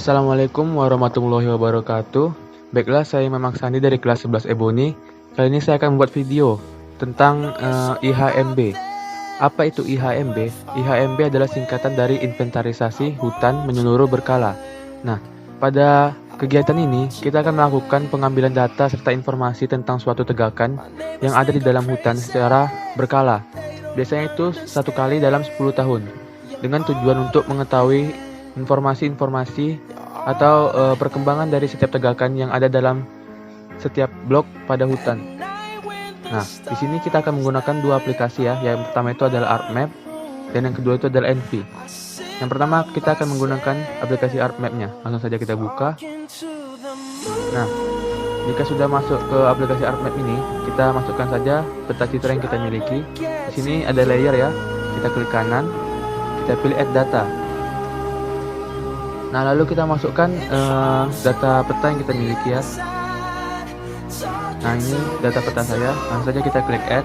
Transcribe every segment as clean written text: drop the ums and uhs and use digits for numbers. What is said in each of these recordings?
Assalamualaikum warahmatullahi wabarakatuh. Baiklah, saya Memang Sandi dari kelas 11 Ebony. Kali ini saya akan membuat video tentang IHMB. Apa itu IHMB? IHMB adalah singkatan dari inventarisasi hutan menyeluruh berkala. Nah, pada kegiatan ini kita akan melakukan pengambilan data serta informasi tentang suatu tegakan yang ada di dalam hutan secara berkala. Biasanya itu satu kali dalam 10 tahun dengan tujuan untuk mengetahui informasi-informasi atau perkembangan dari setiap tegakan yang ada dalam setiap blok pada hutan. Nah, di sini kita akan menggunakan dua aplikasi ya. Yang pertama itu adalah ArcMap dan yang kedua itu adalah Envy. Yang pertama kita akan menggunakan aplikasi ArcMap-nya. Langsung saja kita buka. Nah, jika sudah masuk ke aplikasi ArcMap ini, kita masukkan saja peta citra yang kita miliki. Di sini ada layer ya. Kita klik kanan, kita pilih Add Data. Nah, lalu kita masukkan data peta yang kita miliki ya. Nah, ini data peta saya. Langsung saja kita klik Add.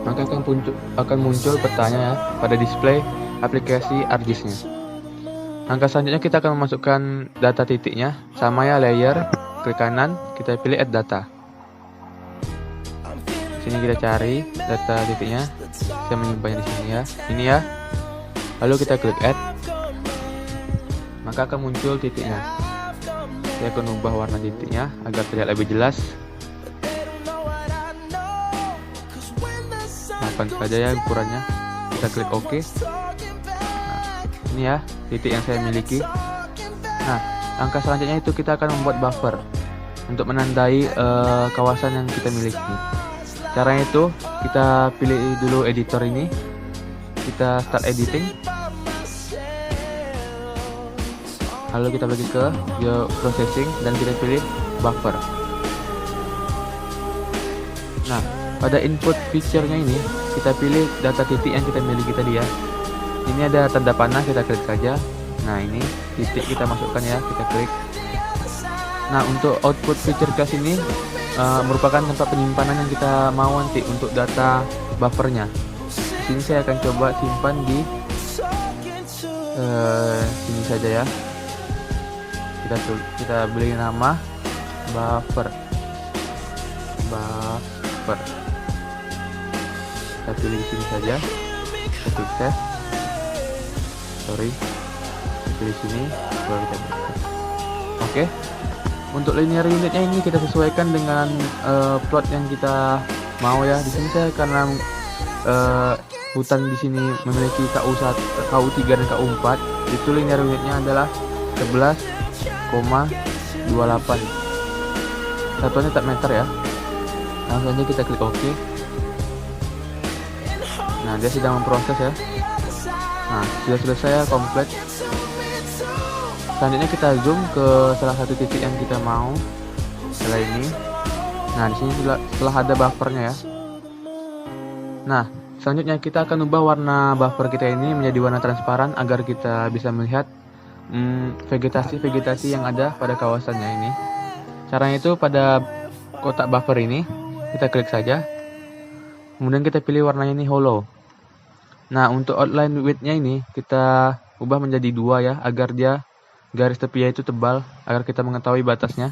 Maka akan muncul petanya ya pada display aplikasi ArcGIS-nya. Langkah selanjutnya kita akan memasukkan data titiknya. Sama ya, layer, klik kanan, kita pilih Add Data. Sini kita cari data titiknya. Saya menyimpannya di sini ya. Ini ya. Lalu kita klik Add. Maka akan muncul titiknya. Saya akan ubah warna titiknya agar terlihat lebih jelas. Maafkan saja ya ukurannya. Kita klik OK. Nah, ini ya titik yang saya miliki. Nah, langkah selanjutnya itu kita akan membuat buffer untuk menandai kawasan yang kita miliki. Caranya itu kita pilih dulu editor ini. Kita start editing. Lalu kita pergi ke Processing dan kita pilih Buffer. Nah, pada input feature-nya ini kita pilih data titik yang kita miliki tadi ya. Ini ada tanda panah, kita klik saja. Nah, ini titik kita masukkan ya, kita klik. Nah, untuk output feature class ini merupakan tempat penyimpanan yang kita mau nanti untuk data buffernya. Di sini saya akan coba simpan di sini saja ya. Kita beri nama buffer. Kita pilih di sini saja. Kita klik save. Kita pilih sini, baru kita klik save. Oke. Untuk linear unitnya ini kita sesuaikan dengan plot yang kita mau ya. Di sini saya karena hutan di sini memiliki KU1, KU3 dan KU4, itu linear unitnya adalah 11,28. Satuannya tak meter ya. Langsung aja kita klik OK. Nah, dia sedang memproses ya. Nah, sudah selesai ya, komplit. Selanjutnya kita zoom ke salah satu titik yang kita mau. Setelah ini. Nah, di sini setelah ada buffernya ya. Nah, selanjutnya kita akan ubah warna buffer kita ini menjadi warna transparan agar kita bisa melihat vegetasi yang ada pada kawasannya ini. Caranya itu pada kotak buffer ini kita klik saja, kemudian kita pilih warnanya ini hollow. Nah, untuk outline width-nya ini kita ubah menjadi 2 ya, agar dia garis tepinya itu tebal, agar kita mengetahui batasnya.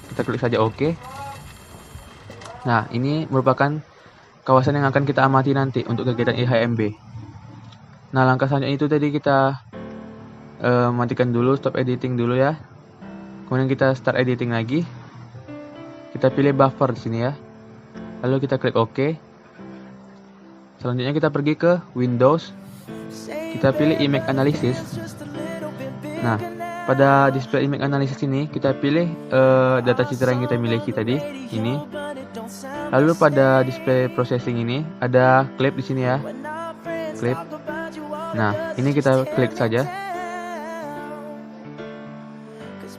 Kita klik saja OK. Nah, ini merupakan kawasan yang akan kita amati nanti untuk kegiatan IHMB. Nah, langkah selanjutnya itu tadi kita matikan dulu, stop editing dulu ya. Kemudian kita start editing lagi. Kita pilih buffer di sini ya. Lalu kita klik OK. Selanjutnya kita pergi ke Windows. Kita pilih Image Analysis. Nah, pada display Image Analysis ini kita pilih data citra yang kita miliki tadi ini. Lalu pada display Processing ini ada clip di sini ya. Clip. Nah, ini kita klik saja.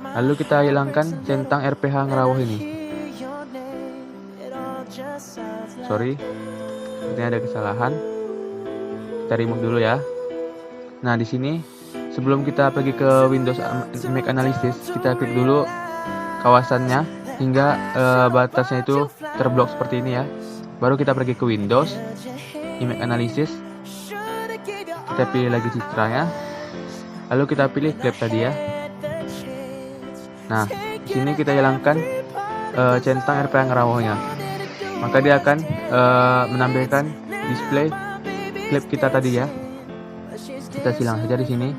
Lalu kita hilangkan centang RPH ngerawuh ini. Sorry, ini ada kesalahan. Kita remove dulu ya. Nah, di sini sebelum kita pergi ke Windows Image Analysis, kita klik dulu kawasannya hingga batasnya itu terblok seperti ini ya. Baru kita pergi ke Windows Image Analysis. Kita pilih lagi citranya. Lalu kita pilih clip tadi ya. Nah, di sini kita hilangkan centang RPH ngerawohnya. Maka dia akan menampilkan display klip kita tadi ya. Kita silang saja di sini.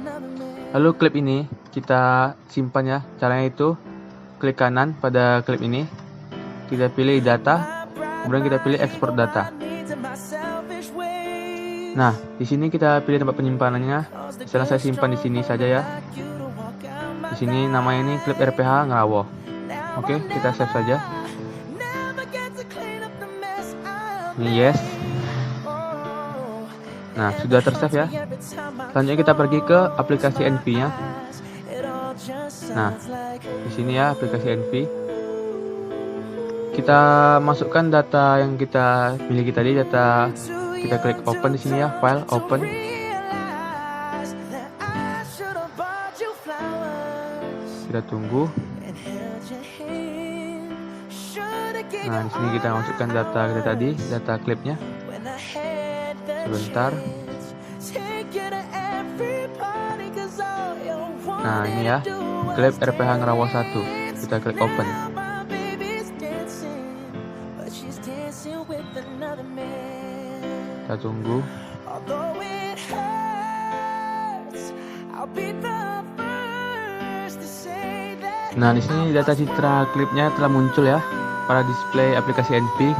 Lalu klip ini kita simpan ya. Caranya itu klik kanan pada klip ini. Kita pilih data, kemudian kita pilih export data. Nah, di sini kita pilih tempat penyimpanannya. Sekarang saya simpan di sini saja ya. Di sini namanya ini klip RPH ngerawoh. Oke, kita save saja. Ini yes. Nah, sudah tersave ya. Selanjutnya kita pergi ke aplikasi Envy-nya. Nah, di sini ya aplikasi Envy. Kita masukkan data yang kita miliki tadi, data kita klik open di sini ya, file open. Kita tunggu. Nah, di sini kita masukkan data kita tadi, data klipnya. Sebentar. Nah, ini ya, klip RPH ngerawoh 1. Kita klik open. Kita tunggu. Nah, di sini data citra klipnya telah muncul ya pada display aplikasi Envy.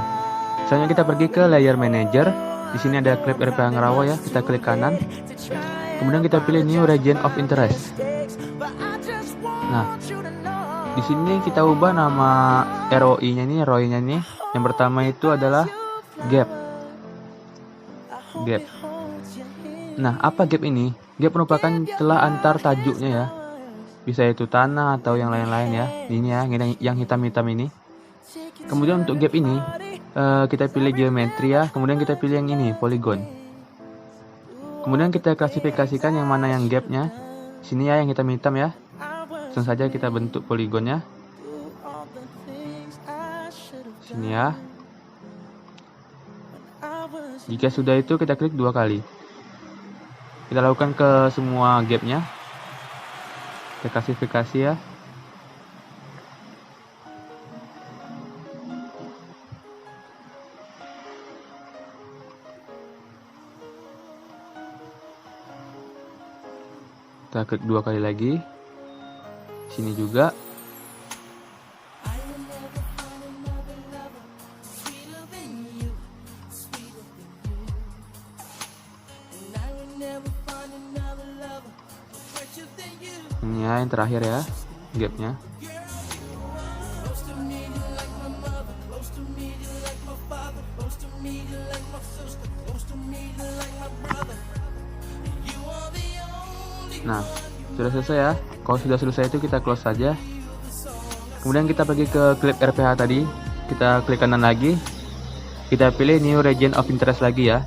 Selanjutnya kita pergi ke layer manager. Di sini ada klip RPH ngerawoh ya. Kita klik kanan. Kemudian kita pilih new region of interest. Nah, di sini kita ubah nama ROI-nya nih. Yang pertama itu adalah gap. Nah, apa gap ini? Gap merupakan celah antar tajuknya ya. Bisa itu tanah atau yang lain-lain ya. Ini ya, yang hitam-hitam ini. Kemudian untuk gap ini, kita pilih geometri ya. Kemudian kita pilih yang ini, polygon. Kemudian kita klasifikasikan yang mana yang gapnya. Sini ya, yang hitam-hitam ya. Langsung saja kita bentuk poligonnya. Sini ya. Jika sudah itu kita klik 2 kali. Kita lakukan ke semua gapnya. Kita klasifikasi ya. Kita klik 2 kali lagi. Sini juga. Ini ya yang terakhir ya, gapnya. Nah, sudah selesai ya. Kalau sudah selesai itu kita close saja. Kemudian kita pergi ke klip RPH tadi. Kita klik kanan lagi. Kita pilih new region of interest lagi ya.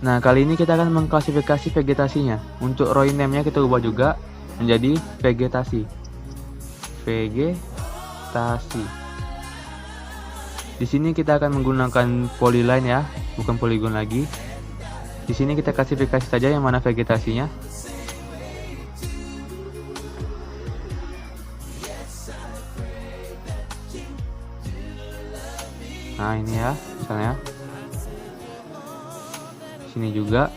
Nah, kali ini kita akan mengklasifikasi vegetasinya. Untuk row name-nya kita ubah juga menjadi vegetasi. Di sini kita akan menggunakan polyline ya, bukan polygon lagi. Di sini kita klasifikasi saja yang mana vegetasinya. Nah, ini ya, misalnya. Sini juga.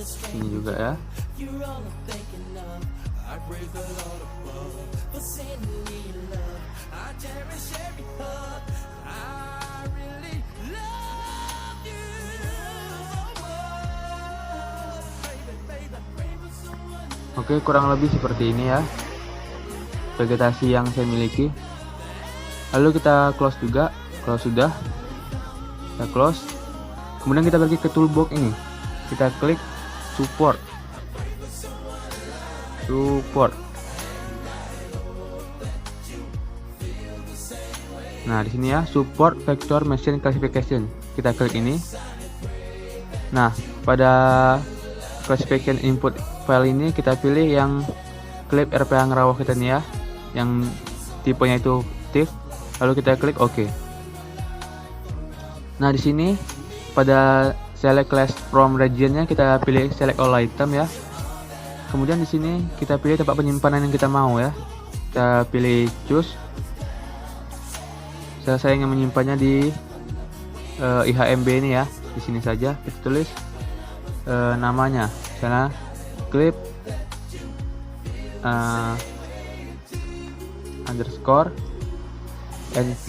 Sini juga ya. Oke, kurang lebih seperti ini ya vegetasi yang saya miliki. Lalu kita close juga. Kalau sudah kita close, kemudian kita pergi ke toolbox ini. Kita klik support. Nah, di sini ya, support vector machine classification. Kita klik ini. Nah, pada classification input file ini kita pilih yang klip RPH Ngrawuh kita nih ya, yang tipenya itu TIFF, lalu kita klik OK. Nah, di sini pada select class from region-nya kita pilih select all item ya. Kemudian di sini kita pilih tempat penyimpanan yang kita mau ya. Kita pilih choose. Saya ingin menyimpannya di IHMB ini ya. Di sini saja kita tulis namanya, misalnya clip underscore np.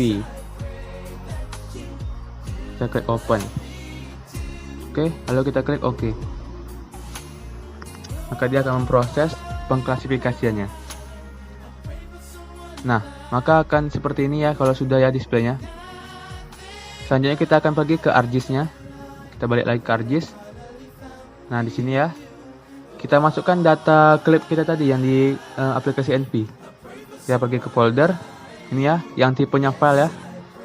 Kita klik open. Oke, lalu kita klik OK. Maka dia akan memproses pengklasifikasiannya. Nah, maka akan seperti ini ya kalau sudah ya displaynya. Selanjutnya kita akan pergi ke ArcGIS-nya. Kita balik lagi ke ArcGIS. Nah, di sini ya kita masukkan data klip kita tadi yang di aplikasi NP. Kita pergi ke folder ini ya, yang tipenya file ya.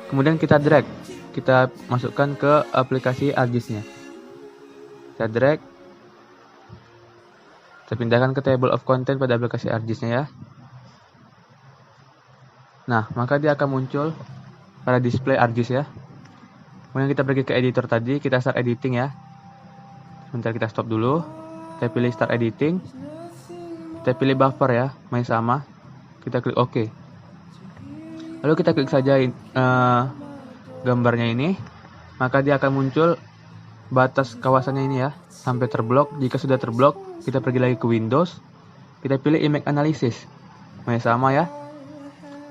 Kemudian kita drag, kita masukkan ke aplikasi ArcGIS-nya. Kita drag, kita pindahkan ke table of content pada aplikasi ArcGIS-nya ya. Nah, maka dia akan muncul pada display ArcGIS ya. Kemudian kita pergi ke editor tadi, kita start editing ya. Sebentar, kita stop dulu. Kita pilih start editing. Kita pilih buffer ya, masih sama. Kita klik OK. Lalu kita klik saja gambarnya ini. Maka dia akan muncul batas kawasannya ini ya, sampai terblok. Jika sudah terblok, kita pergi lagi ke Windows. Kita pilih image analysis. Masih sama ya.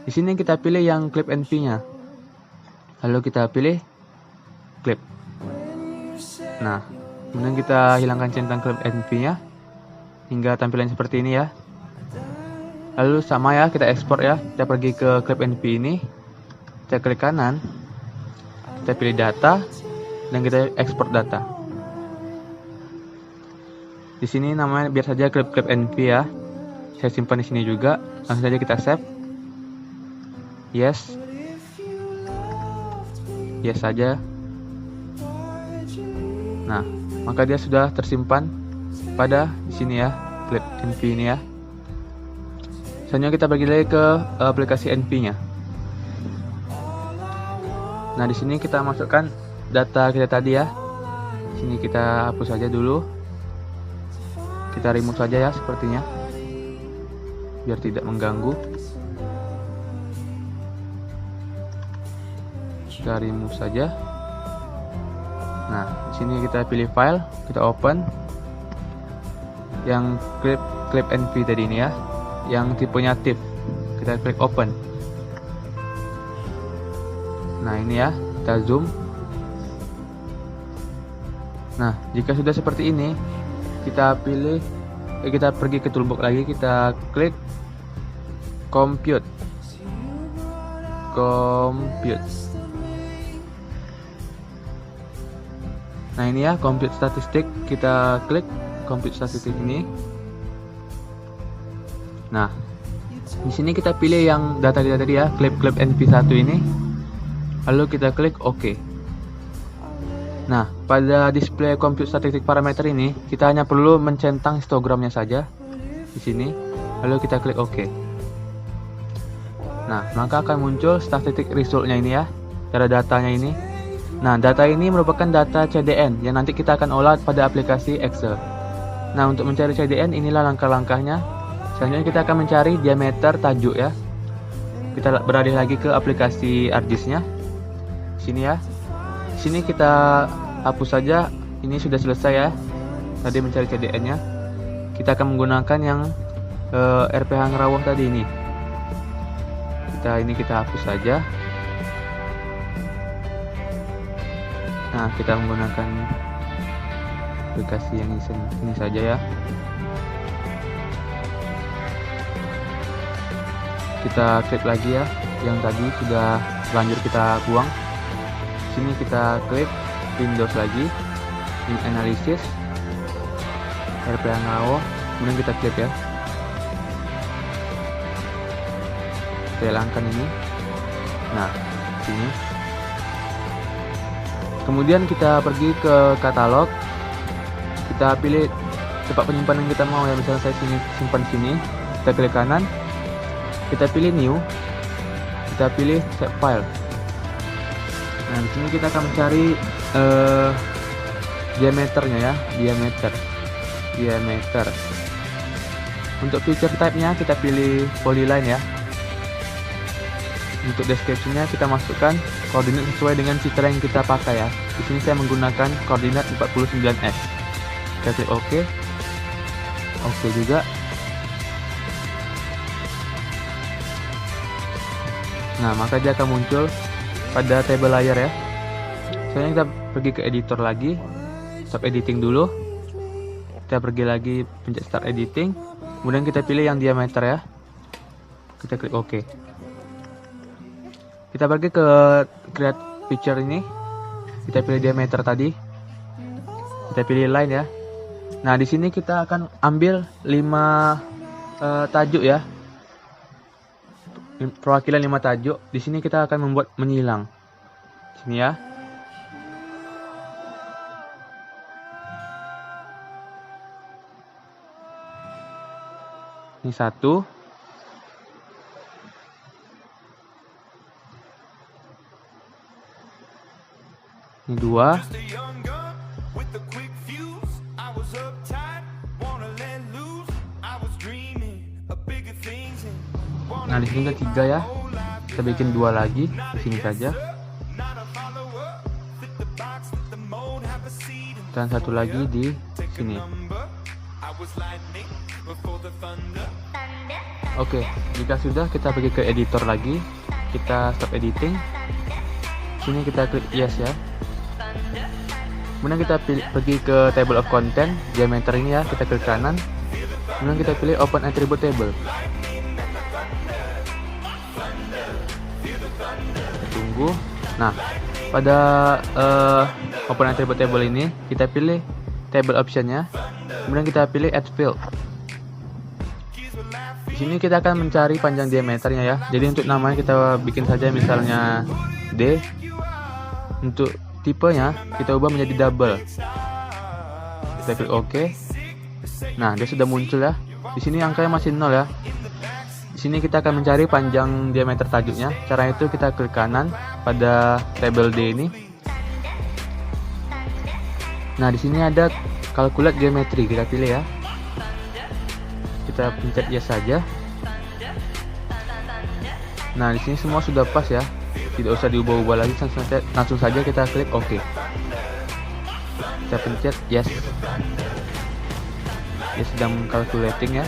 Di sini kita pilih yang clip NP-nya. Lalu kita pilih clip. Nah, kemudian kita hilangkan centang clip NP-nya hingga tampilan seperti ini ya. Lalu sama ya, kita ekspor ya. Kita pergi ke clip NP ini. Kita klik kanan. Kita pilih data dan kita ekspor data. Di sini namanya biar saja clip NP ya. Saya simpan di sini juga. Langsung saja kita save. Yes. Yes saja. Nah, maka dia sudah tersimpan pada di sini ya, clip NP ini ya. Selanjutnya kita pergi lagi ke aplikasi NP-nya. Nah, di sini kita masukkan data kita tadi ya. Sini kita hapus saja dulu. Kita remove saja ya sepertinya, biar tidak mengganggu. Kita remove saja. Nah, di sini kita pilih file, kita open yang clip NP tadi ini ya, yang tipenya TIFF. Kita klik open. Nah, ini ya, kita zoom. Nah, jika sudah seperti ini, kita pilih, kita pergi ke toolbox lagi, kita klik compute. Nah, ini ya, compute statistik. Kita klik compute statistik ini. Nah, di sini kita pilih yang data kita tadi ya, clip NP1 ini. Lalu kita klik OK. Nah, pada display compute statistik parameter ini, kita hanya perlu mencentang histogramnya saja di sini. Lalu kita klik OK. Nah, maka akan muncul statistik resultnya ini ya, cara datanya ini. Nah, data ini merupakan data CDN yang nanti kita akan olah pada aplikasi Excel. Nah, untuk mencari CDN inilah langkah-langkahnya. Selanjutnya kita akan mencari diameter tajuk ya. Kita beralih lagi ke aplikasi ArcGIS-nya. Sini ya. Sini kita hapus saja. Ini sudah selesai ya. Tadi mencari CDN-nya. Kita akan menggunakan yang RPH Ngrawuh tadi ini. Kita hapus saja. Nah, kita menggunakan aplikasi yang ini saja ya. Kita klik lagi ya, yang tadi sudah lanjut kita buang. Sini kita klik Windows lagi, Image Analysis, RPH Ngrawuh, kemudian kita klik ya. Kita hilangkan ini. Nah, sini. Kemudian kita pergi ke katalog. Kita pilih tempat penyimpanan kita mau ya, misalnya saya simpan di sini. kita klik kanan, kita pilih new, kita pilih save file. Nah, di sini kita akan mencari diameternya ya, diameter. Untuk feature type-nya kita pilih polyline ya. Untuk description-nya kita masukkan koordinat sesuai dengan citra yang kita pakai ya. Di sini saya menggunakan koordinat 49S. Kita klik OK. OK juga. Nah, maka dia akan muncul pada table layar ya. Selanjutnya kita pergi ke editor lagi, stop editing dulu. Kita pergi lagi, pencet start editing. Kemudian kita pilih yang diameter ya. Kita klik OK. Kita pergi ke create picture ini. Kita pilih diameter tadi. Kita pilih line ya. Nah, di sini kita akan ambil 5 tajuk ya. Perwakilan 5 tajuk. Di sini kita akan membuat menyilang. Sini ya. Ini 1. Ini 2. Nah, di sini ada 3 ya. Kita bikin 2 lagi di sini saja. Dan 1 lagi di sini. Oke, jika sudah kita pergi ke editor lagi. Kita stop editing. Sini kita klik yes ya. Kemudian kita pergi ke table of content, diameter ini ya, kita klik kanan. Kemudian kita pilih open attribute table. Tunggu. Nah, pada open attribute table ini kita pilih table optionnya, kemudian kita pilih add field. Di sini kita akan mencari panjang diameternya ya. Jadi untuk namanya kita bikin saja misalnya D. Untuk tipenya kita ubah menjadi double. Kita klik OK. Nah, dia sudah muncul ya. Di sini angkanya masih 0 ya. Di sini kita akan mencari panjang diameter tajuknya. Cara itu kita klik kanan pada tabel D ini. Nah, di sini ada calculate geometry, kita pilih ya. Kita pencet yes saja. Nah, di sini semua sudah pas ya. Tidak usah diubah-ubah lagi, langsung saja kita klik OK. Kita pencet yes. Dia sedang calculating ya.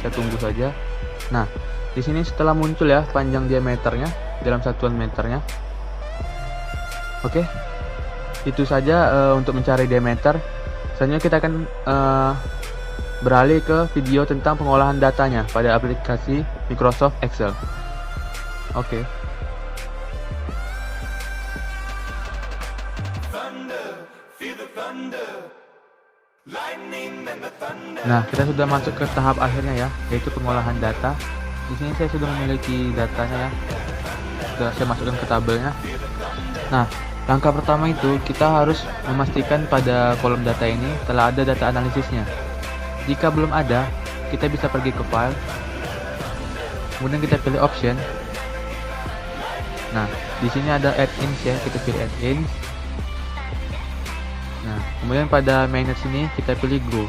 Kita tunggu saja. Nah, di sini setelah muncul ya panjang diameternya dalam satuan meternya. Oke. Itu saja untuk mencari diameter. Selanjutnya kita akan beralih ke video tentang pengolahan datanya pada aplikasi Microsoft Excel. Oke. Nah, kita sudah masuk ke tahap akhirnya ya, yaitu pengolahan data. Di sini saya sudah memiliki datanya ya. Sudah saya masukkan ke tabelnya. Nah, langkah pertama itu kita harus memastikan pada kolom data ini telah ada data analisisnya. Jika belum ada, kita bisa pergi ke file. Kemudian kita pilih option. Nah, di sini ada add-ins ya, kita pilih add-ins. Nah, kemudian pada manage sini kita pilih grow.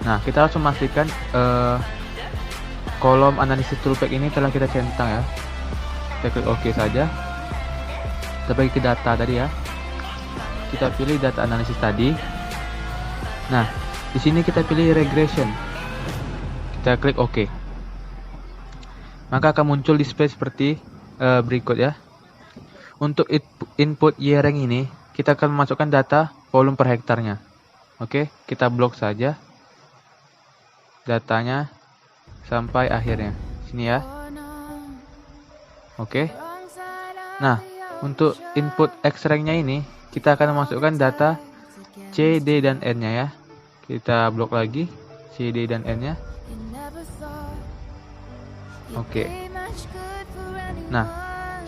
Nah, kita harus memastikan kolom analisis toolpack ini telah kita centang ya. Kita klik OK saja. Kita pergi ke data tadi ya. Kita pilih data analisis tadi. Nah, di sini kita pilih regression. Kita klik OK. Maka akan muncul display seperti berikut ya. Untuk input year-rank ini kita akan memasukkan data volume per hektarnya. Oke, kita blok saja datanya sampai akhirnya. Sini ya. Oke. Nah, untuk input X-rank-nya ini kita akan memasukkan data C, D, dan N-nya ya. Kita blok lagi C, D, dan N-nya. Oke. Nah,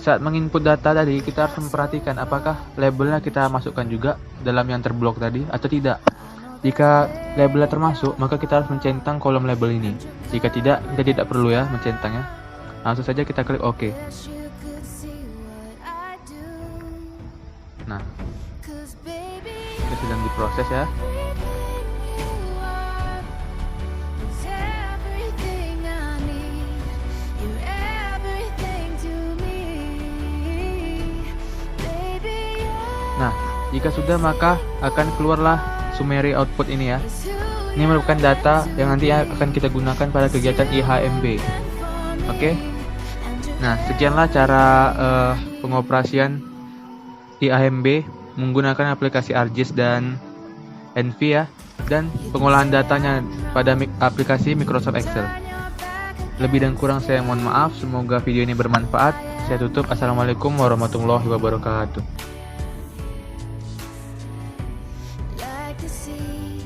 saat menginput data tadi kita harus memperhatikan apakah labelnya kita masukkan juga dalam yang terblok tadi atau tidak. Jika labelnya termasuk, maka kita harus mencentang kolom label ini. Jika tidak, kita tidak perlu ya mencentangnya. Langsung saja kita klik OK. Nah, ini sedang diproses ya. Nah, jika sudah maka akan keluarlah summary output ini ya. Ini merupakan data yang nanti akan kita gunakan pada kegiatan IHMB. Oke. Nah, sekianlah cara pengoperasian IHMB menggunakan aplikasi ArcGIS dan Envy ya, dan pengolahan datanya pada aplikasi Microsoft Excel. Lebih dan kurang saya mohon maaf. Semoga video ini bermanfaat. Saya tutup. Assalamualaikum warahmatullahi wabarakatuh. Like to see